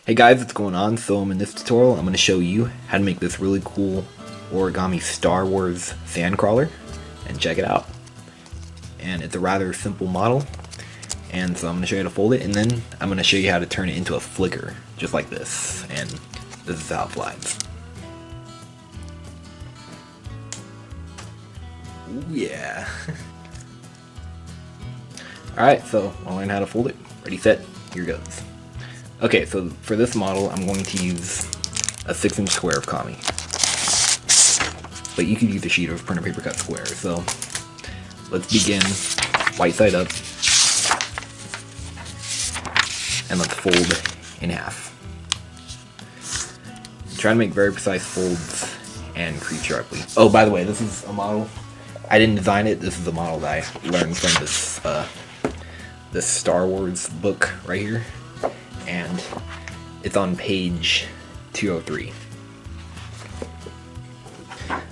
Hey guys, what's going on? So in this tutorial, I'm going to show you how to make this really cool origami Star Wars sandcrawler, and check it out. And it's a rather simple model, and so I'm going to show you how to fold it, and then I'm going to show you how to turn it into a flicker, just like this, and this is how it flies. Ooh, yeah. Alright, so I'll learn how to fold it. Ready, set, here goes. Okay, so for this model, I'm going to use a 6-inch square of kami. But you could use a sheet of printer paper cut square. So let's begin white side up, and let's fold in half. Try to make very precise folds and crease sharply. Oh, by the way, this is a model. I didn't design it. This is a model that I learned from this Star Wars book right here. And it's on page 203.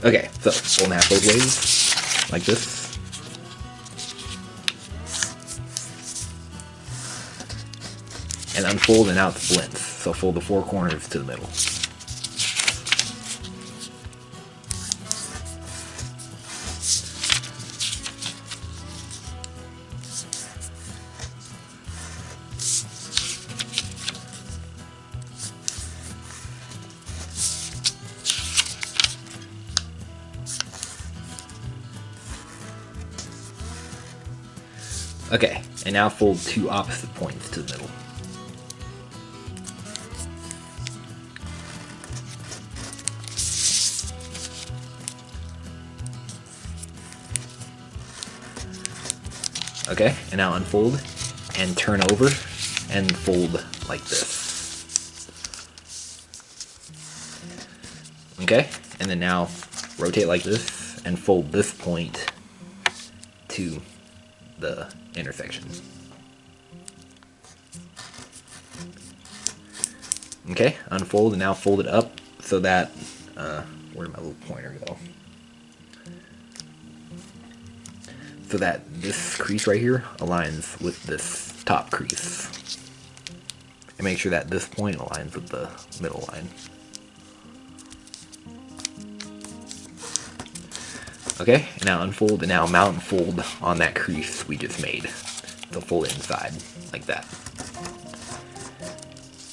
Okay, so fold in half both ways, like this. And unfold, and now it splints. So fold the four corners to the middle. Okay, and now fold two opposite points to the middle. Okay, and now unfold and turn over and fold like this. Okay, and then now rotate like this and fold this point to the intersection. Okay, unfold and now fold it up so that, where'd my little pointer go? So that this crease right here aligns with this top crease. And make sure that this point aligns with the middle line. Okay, and now unfold, and now mount and fold on that crease we just made. So fold it inside, like that.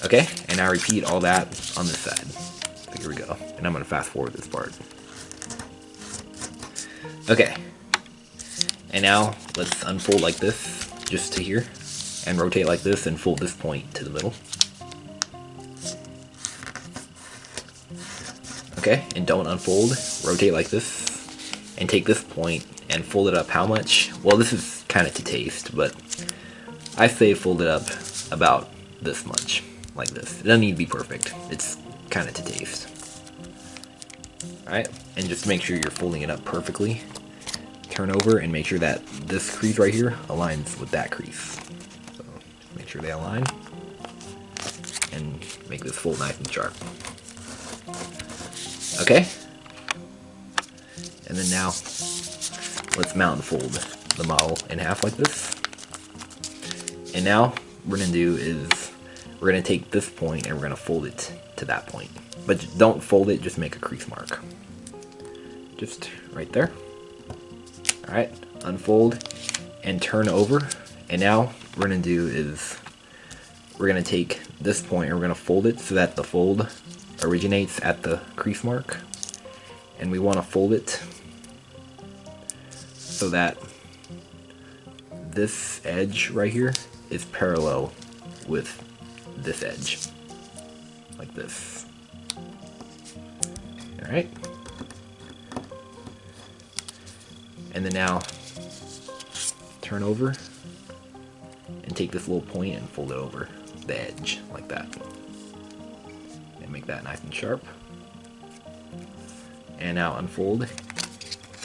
Okay, and now repeat all that on this side. So here we go, and I'm going to fast forward this part. Okay, and now let's unfold like this, just to here, and rotate like this and fold this point to the middle. Okay, and don't unfold, rotate like this, and take this point and fold it up how much? Well, this is kind of to taste, but I say fold it up about this much, like this. It doesn't need to be perfect, it's kind of to taste. Alright, and just make sure you're folding it up perfectly. Turn over and make sure that this crease right here aligns with that crease. So make sure they align, and make this fold nice and sharp. Okay? And then now, let's mount and fold the model in half like this. And now, what we're going to do is, we're going to take this point and we're going to fold it to that point. But don't fold it, just make a crease mark. Just right there. Alright, unfold and turn over. And now, what we're going to do is, we're going to take this point and we're going to fold it so that the fold originates at the crease mark. And we want to fold it so that this edge right here is parallel with this edge, like this. Alright. And then now turn over and take this little point and fold it over the edge, like that. And make that nice and sharp. And now unfold,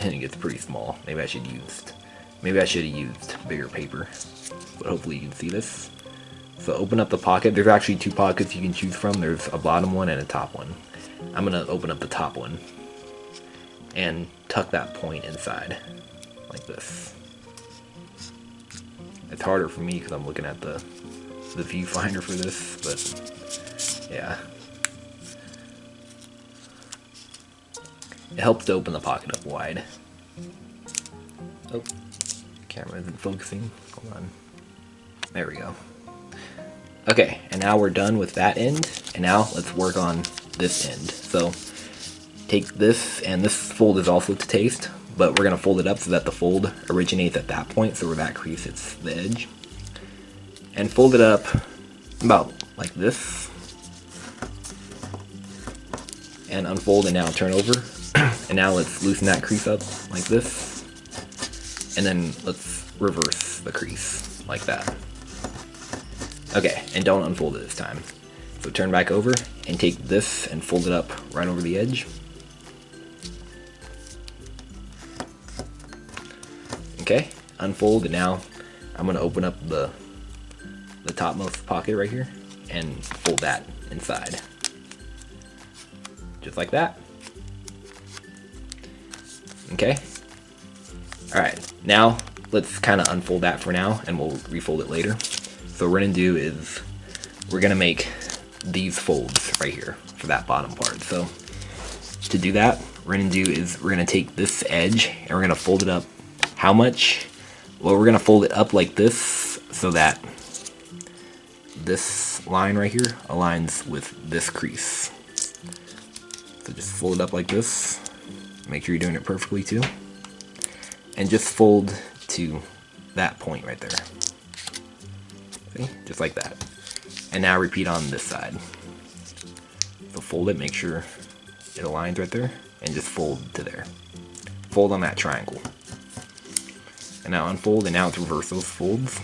and it gets pretty small. Maybe I should have used bigger paper, but hopefully you can see this. So open up the pocket. There's actually two pockets you can choose from. There's a bottom one and a top one. I'm gonna open up the top one and tuck that point inside, like this. It's harder for me because I'm looking at the viewfinder for this, but Yeah. It helps to open the pocket up wide. Oh, camera isn't focusing. Hold on. There we go. Okay, and now we're done with that end, and now let's work on this end. So take this, and this fold is also to taste, but we're gonna fold it up so that the fold originates at that point, so where that crease hits the edge. And fold it up about like this. And unfold and now turn over. And now let's loosen that crease up like this. And then let's reverse the crease like that. Okay, and don't unfold it this time. So turn back over and take this and fold it up right over the edge. Okay, unfold, and now I'm gonna open up the topmost pocket right here and fold that inside. Just like that. Okay. Alright, now let's kind of unfold that for now and we'll refold it later. So what we're gonna do is we're gonna make these folds right here for that bottom part. So to do that, we're gonna take this edge and we're gonna fold it up. How much? Well, we're gonna fold it up like this so that this line right here aligns with this crease. So just fold it up like this. Make sure you're doing it perfectly too. And just fold to that point right there. See? Just like that. And now repeat on this side. So fold it, make sure it aligns right there, and just fold to there. Fold on that triangle. And now unfold, and now let's reverse those folds.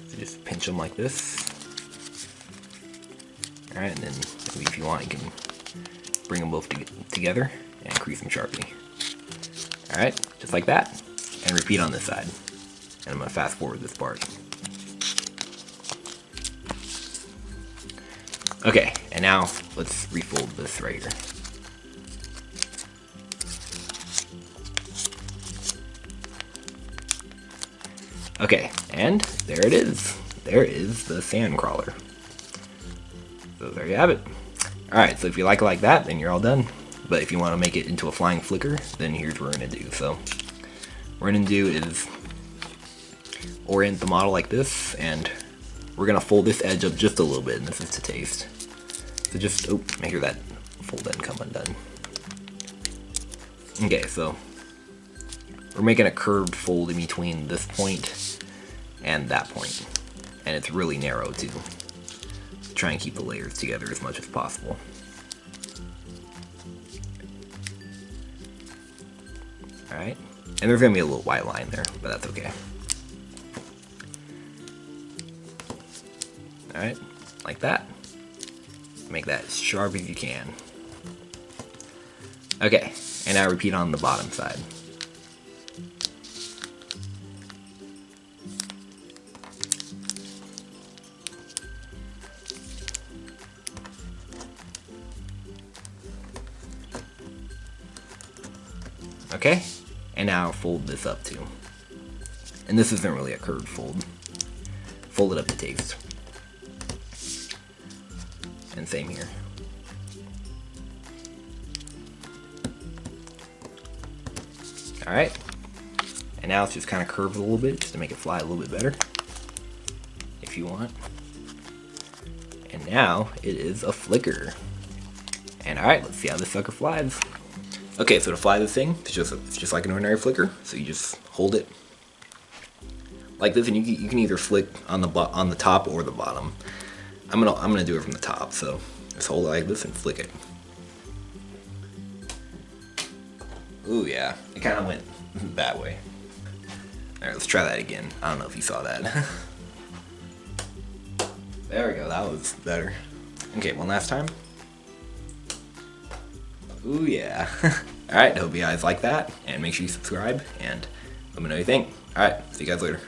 So just pinch them like this. Alright, and then maybe if you want, you can bring them both together and crease them sharply. Alright, just like that. And repeat on this side. And I'm going to fast forward this part. Okay, and now let's refold this right here. Okay, and there it is. There is the sand crawler. So there you have it. Alright, so if you like it like that, then you're all done. But if you want to make it into a flying flicker, then here's what we're going to do. So what we're going to do is orient the model like this, and we're going to fold this edge up just a little bit, and this is to taste. So just, make sure that fold doesn't come undone. Okay, so we're making a curved fold in between this point and that point. And it's really narrow too. Try and keep the layers together as much as possible. Alright, and there's going to be a little white line there, but that's okay. Alright, like that. Make that as sharp as you can. Okay, and now repeat on the bottom side. Okay, and now fold this up too. And this isn't really a curved fold. Fold it up to taste. And same here. Alright, and now it's just kind of curved a little bit just to make it fly a little bit better, if you want. And now it is a flicker. And alright, let's see how this sucker flies. Okay, so to fly this thing, it's just like an ordinary flicker. So you just hold it like this, and you can either flick on the top or the bottom. I'm gonna do it from the top, so just hold it like this and flick it. Ooh yeah, it kind of went that way. All right, let's try that again. I don't know if you saw that. There we go, that was better. Okay, one last time. Ooh yeah. Alright, I hope you guys like that, and make sure you subscribe, and let me know what you think. Alright, see you guys later.